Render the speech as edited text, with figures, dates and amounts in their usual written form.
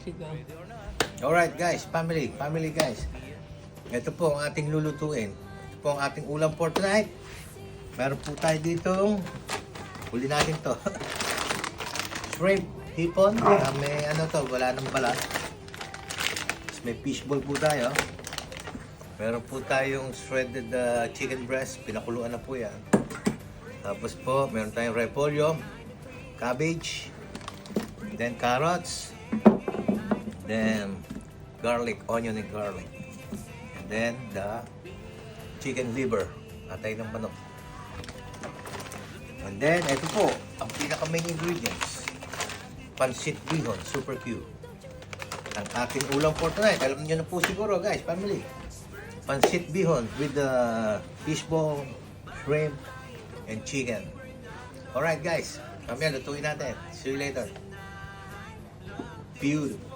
Sigaw. Alright guys, family guys. Ito po ang ating lulutuin. Ito po ang ating ulam for tonight. Meron po tayo dito. Huli natin to. Shrimp hipon. May ano to, wala nang balat. May fishball po tayo. Meron po tayong shredded chicken breast. Pinakuluan na po yan. Tapos po, meron tayong repolyo, cabbage, then carrots, then garlic, onion and garlic. And then the chicken liver, atay ng manok. And then, ito po, ang pinaka-main ingredients. Pancit bihon, super cute. Ang ating ulam for tonight, alam niyo na po siguro guys, family. Pancit bihon with the fishball, shrimp, and chicken. Alright guys, kami lutuin natin. See you later. Beautiful.